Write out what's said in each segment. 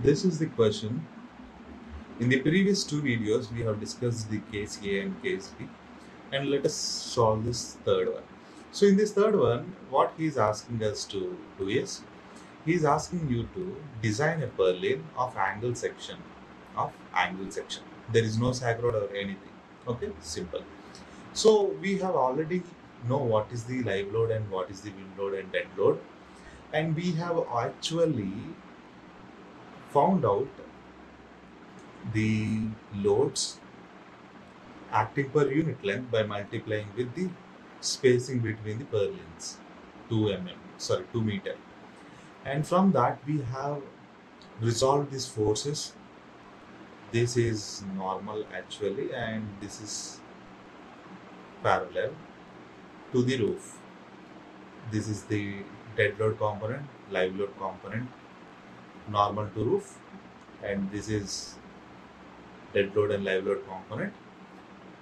This is the question. In the previous two videos, we have discussed the case A and case B, and let us solve this third one. So, in this third one, what he is asking us to do is he is asking you to design a purlin of angle section. There is no sag rod or anything. Okay, simple. So we have already know what is the live load and what is the wind load and dead load, and we have actually found out the loads acting per unit length by multiplying with the spacing between the purlins, 2 meter. And from that we have resolved these forces. This is normal actually, and this is parallel to the roof. This is the dead load component, live load component, normal to roof, and this is dead load and live load component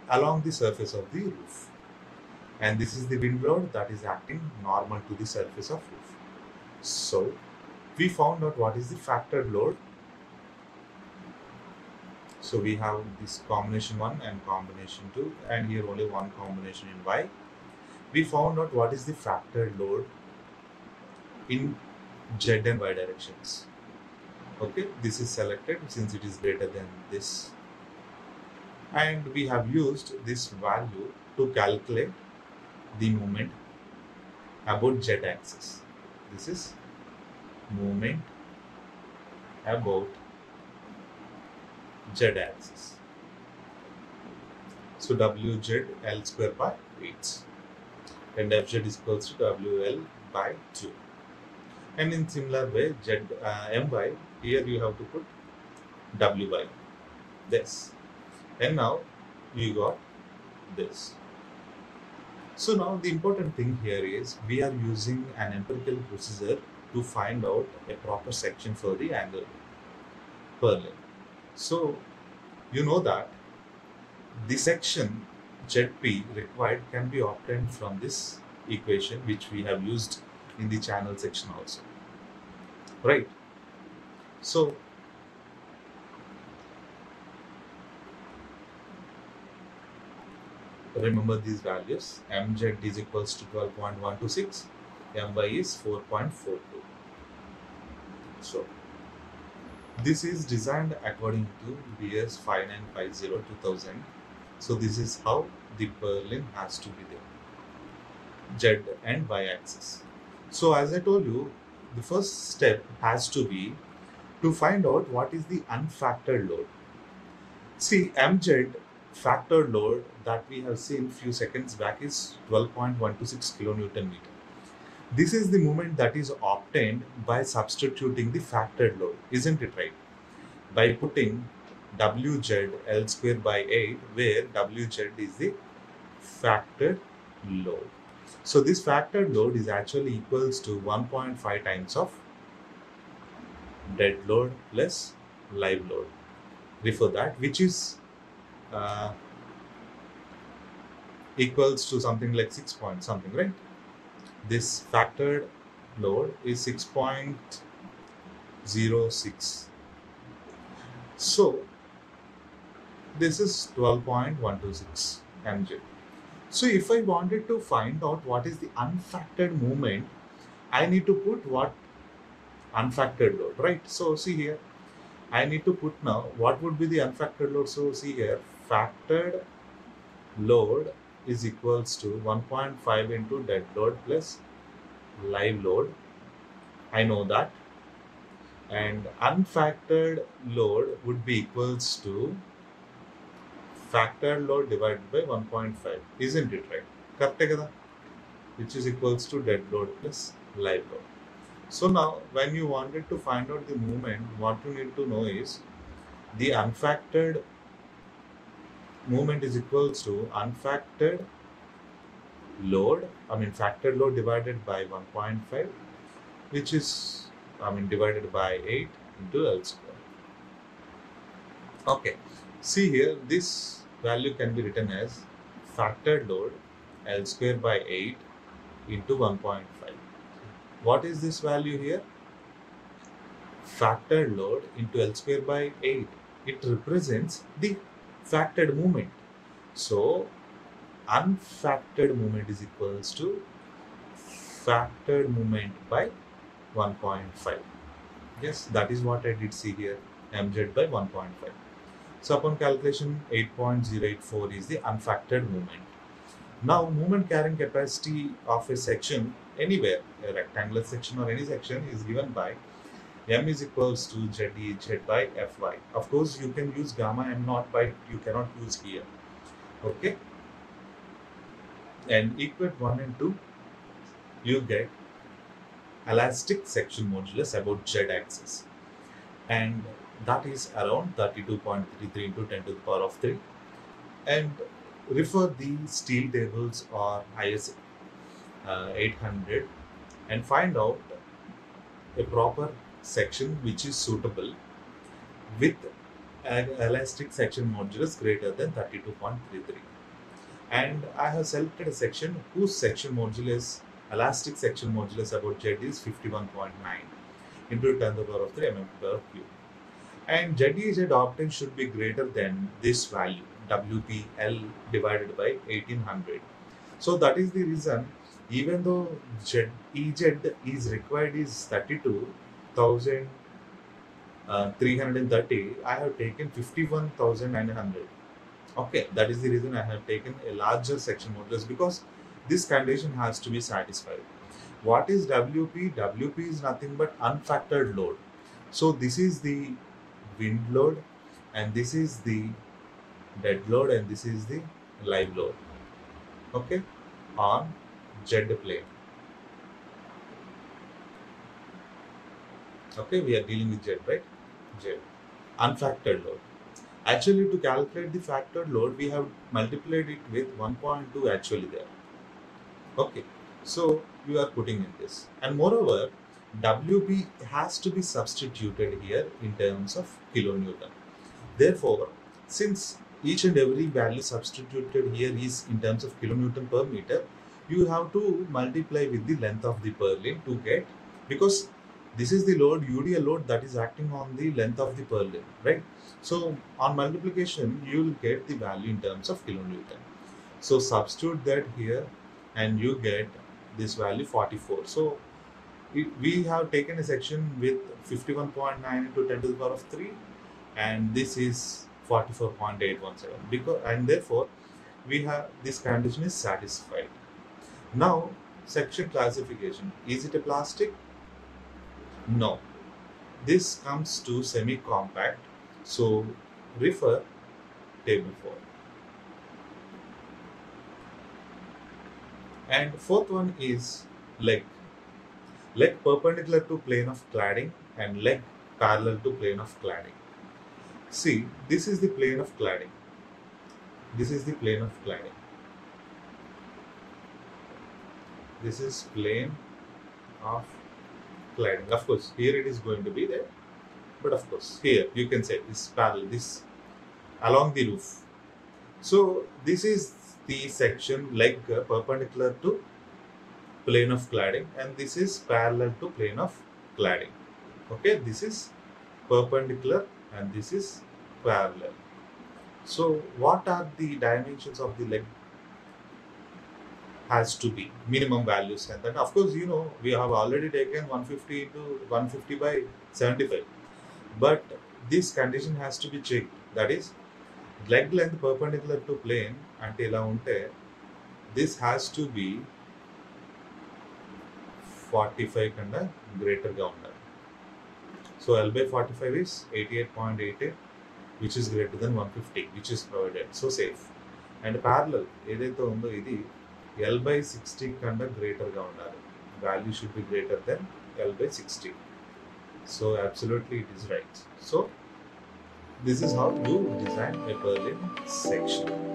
along the surface of the roof. And this is the wind load that is acting normal to the surface of roof. So we found out what is the factored load. So we have this combination 1 and combination 2, and here only one combination in Y. We found out what is the factored load in Z and Y directions. Okay, this is selected since it is greater than this, and we have used this value to calculate the moment about Z axis. This is moment about Z axis. So WZ L square by 8, and FZ is equals to WL by 2. And in similar way, My, here you have to put W by this. And now you got this. So now the important thing here is we are using an empirical procedure to find out a proper section for the angle purlin. So you know that the section ZP required can be obtained from this equation, which we have used in the channel section also, right? So remember these values. Mz is equals to 12.126, My is 4.42. So this is designed according to BS 5950-2000. So this is how the purlin has to be there, Z and Y axis. So as I told you, the first step has to be to find out what is the unfactored load. See, Mz factored load that we have seen few seconds back is 12.126 kilonewton meter. This is the moment that is obtained by substituting the factored load, isn't it right? By putting WZ L square by 8, where WZ is the factored load. So this factored load is actually equals to 1.5 times of dead load plus live load. Before that, which is equals to something like 6 point something, right? This factored load is 6.06. So this is 12.126 mj. So if I wanted to find out what is the unfactored movement, I need to put what unfactored load, right? So see here, I need to put now what would be the unfactored load. So see here, factored load is equals to 1.5 into dead load plus live load. I know that. And unfactored load would be equals to factored load divided by 1.5. Isn't it right? Correct? Which is equals to dead load plus live load. So now when you wanted to find out the movement, what you need to know is the unfactored movement is equals to unfactored load, factored load divided by 1.5, which is divided by 8 into L square. Okay, see here, this value can be written as factored load L square by 8 into 1.5. What is this value here? factored load into L square by 8. It represents the factored moment. So unfactored moment is equals to factored moment by 1.5. Yes, that is what I did see here, mz by 1.5. So upon calculation, 8.084 is the unfactored moment. Now, moment carrying capacity of a section anywhere, a rectangular section or any section, is given by m is equals to z by fy. Of course, you can use gamma m naught, but you cannot use here. Okay? And equate 1 and 2, you get elastic section modulus about z axis. And that is around 32.33 into 10 to the power of 3. And refer the steel tables or IS 800 and find out a proper section which is suitable with an elastic section modulus greater than 32.33. And I have selected a section whose section modulus, elastic section modulus about Z is 51.9 into 10 to the power of 3 mm per cube. And ZEZ obtained should be greater than this value, WPL divided by 1800. So that is the reason, even though EZ is required is 32,330, I have taken 51,900. Okay, that is the reason I have taken a larger section modulus, because this condition has to be satisfied. What is WP? WP is nothing but unfactored load. So this is the wind load, and this is the dead load, and this is the live load. Okay, on Z plane. Okay, we are dealing with Z, right? Z. Unfactored load. Actually, to calculate the factored load, we have multiplied it with 1.2 actually there. Okay, so you are putting in this. And moreover, WP has to be substituted here in terms of kilonewton. Therefore, since each and every value substituted here is in terms of kilonewton per meter, you have to multiply with the length of the purlin to get, because this is the load, UDL load, that is acting on the length of the purlin, right? So on multiplication, you will get the value in terms of kilonewton. So substitute that here and you get this value 44. So we have taken a section with 51.9 into 10 to the power of 3, and this is 44.817, because, and therefore we have, this condition is satisfied. Now section classification, is it a plastic? No, this comes to semi-compact, so refer table 4. And fourth one is leg. Leg perpendicular to plane of cladding and leg parallel to plane of cladding. See, this is the plane of cladding. This is the plane of cladding. This is plane of cladding. Of course, here it is going to be there, but of course, here you can say this parallel, this along the roof. So this is the section leg perpendicular to plane of cladding, and this is parallel to plane of cladding. Okay, this is perpendicular and this is parallel. So what are the dimensions of the leg? Has to be minimum values, and then of course, you know, we have already taken 150 into 150 by 75, but this condition has to be checked. That is, leg length perpendicular to plane ante ila unte this has to be 45 kanda greater ga undali. So L by 45 is 88.88, which is greater than 150, which is provided. So safe. And parallel edaithe undo idi L by 60 kanda greater ga undali. Value should be greater than L by 60. So absolutely it is right. So this is how you design a purlin section.